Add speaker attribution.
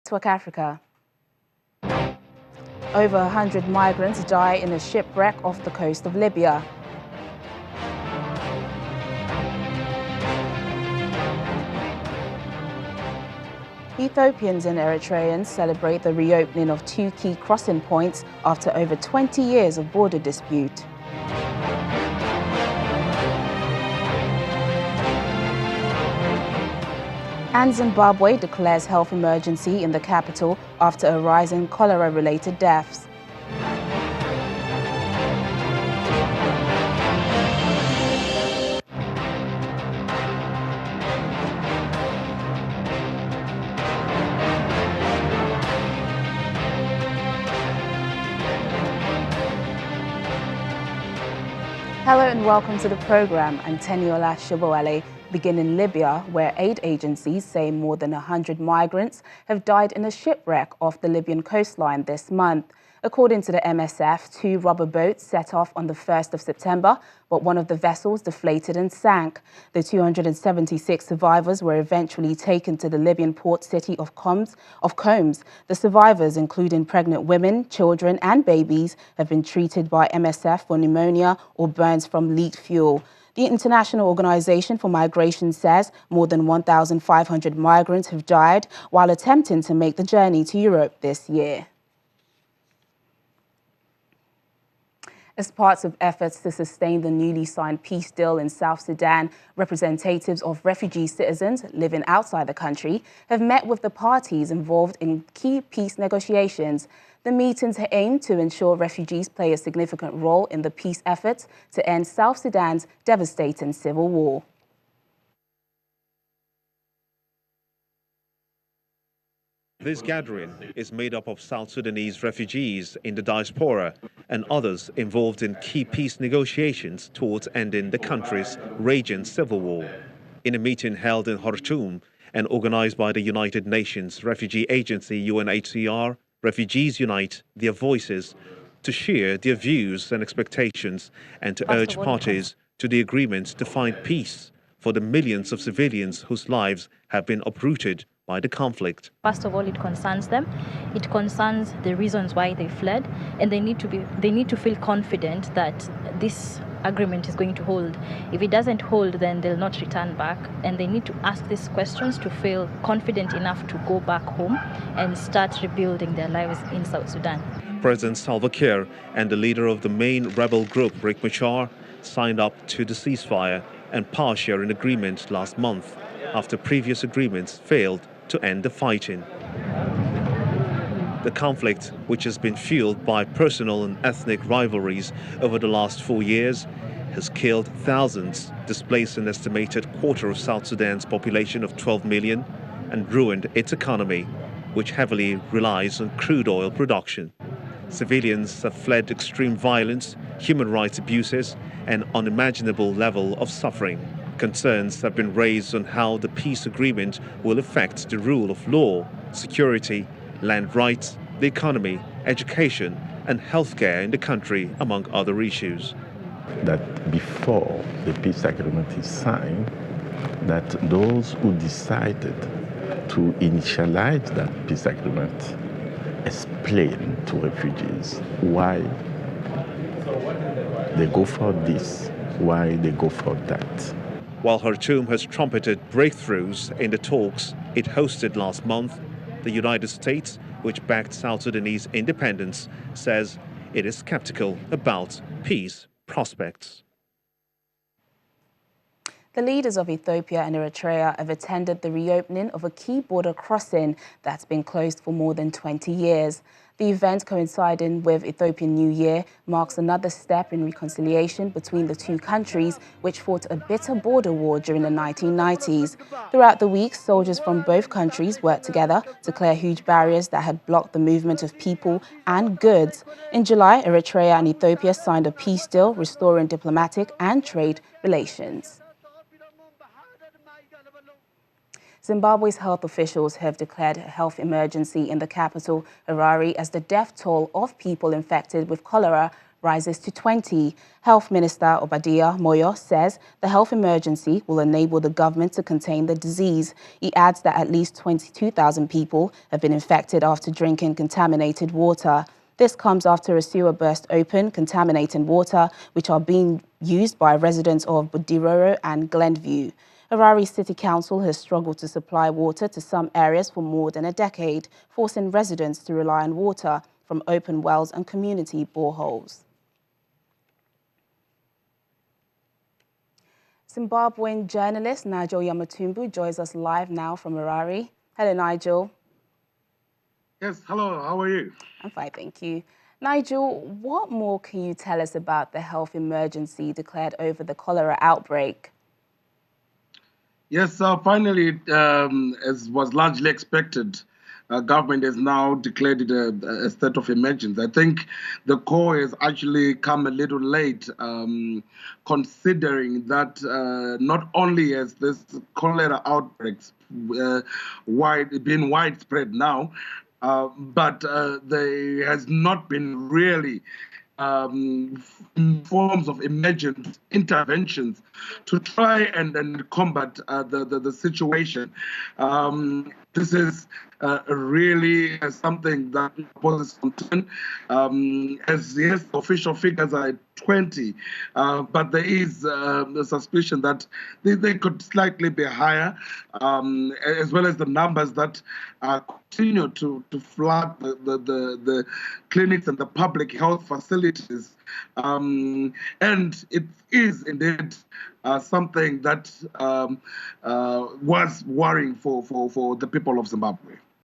Speaker 1: Network Africa. Over 100 migrants die in a shipwreck off the coast of Libya. Ethiopians and Eritreans celebrate the reopening of two key crossing points after over 20 years of border dispute. And Zimbabwe declares health emergency in the capital after a rise in cholera-related deaths. Hello and welcome to the program. I'm Teniola Shibowale. Begin in Libya, where aid agencies say more than 100 migrants have died in a shipwreck off the Libyan coastline this month. According to the MSF, two rubber boats set off on the 1st of September, but one of the vessels deflated and sank. The 276 survivors were eventually taken to the Libyan port city of Coms. The survivors, including pregnant women, children and babies, have been treated by MSF for pneumonia or burns from leaked fuel. The International Organization for Migration says more than 1,500 migrants have died while attempting to make the journey to Europe this year. As part of efforts to sustain the newly signed peace deal in South Sudan, representatives of refugee citizens living outside the country have met with the parties involved in key peace negotiations. The meetings aim to ensure refugees play a significant role in the peace efforts to end South Sudan's devastating civil war.
Speaker 2: This gathering is made up of South Sudanese refugees in the diaspora and others involved in key peace negotiations towards ending the country's raging civil war. In a meeting held in Khartoum and organized by the United Nations Refugee Agency UNHCR, refugees unite their voices to share their views and expectations and to urge parties to the agreement to find peace for the millions of civilians whose lives have been uprooted by the conflict.
Speaker 3: First of all, it concerns them. It concerns the reasons why they fled, and they need to feel confident that this agreement is going to hold. If it doesn't hold, then they'll not return back, and they need to ask these questions to feel confident enough to go back home and start rebuilding their lives in South Sudan.
Speaker 2: President Salva Kiir and the leader of the main rebel group, Riek Machar, signed up to the ceasefire and power sharing agreement last month after previous agreements failed to end the fighting. The conflict, which has been fueled by personal and ethnic rivalries over the last 4 years, has killed thousands, displaced an estimated quarter of South Sudan's population of 12 million, and ruined its economy, which heavily relies on crude oil production. Civilians have fled extreme violence, human rights abuses, and unimaginable level of suffering. Concerns have been raised on how the peace agreement will affect the rule of law, security, land rights, the economy, education, and healthcare in the country, among other issues.
Speaker 4: That before the peace agreement is signed, that those who decided to initialize that peace agreement explain to refugees why they go for this, why they go for that.
Speaker 2: While Khartoum has trumpeted breakthroughs in the talks it hosted last month, the United States, which backed South Sudanese independence, says it is skeptical about peace prospects.
Speaker 1: The leaders of Ethiopia and Eritrea have attended the reopening of a key border crossing that's been closed for more than 20 years. The event, coinciding with Ethiopian New Year, marks another step in reconciliation between the two countries, which fought a bitter border war during the 1990s. Throughout the week, soldiers from both countries worked together to clear huge barriers that had blocked the movement of people and goods. In July, Eritrea and Ethiopia signed a peace deal restoring diplomatic and trade relations. Zimbabwe's health officials have declared a health emergency in the capital, Harare, as the death toll of people infected with cholera rises to 20. Health Minister Obadiah Moyo says the health emergency will enable the government to contain the disease. He adds that at least 22,000 people have been infected after drinking contaminated water. This comes after a sewer burst open, contaminating water, which are being used by residents of Budiroro and Glenview. Harare City Council has struggled to supply water to some areas for more than a decade, forcing residents to rely on water from open wells and community boreholes. Zimbabwean journalist Nigel Yamatumbu joins us live now from Harare. Hello, Nigel.
Speaker 5: Yes, hello, how are you?
Speaker 1: I'm fine, thank you. Nigel, what more can you tell us about the health emergency declared over the cholera outbreak?
Speaker 5: Yes, finally, as was largely expected, government has now declared it a state of emergency. I think the call has actually come a little late, considering that not only has this cholera outbreaks been widespread now, but there has not been really forms of emergent interventions to try and combat the situation. This is really something that poses concern. As yes, official figures are 20, but there is the suspicion that they could slightly be higher, as well as the numbers that continue to flood the clinics and the public health facilities. And it is indeed something that was worrying for the people of Zimbabwe.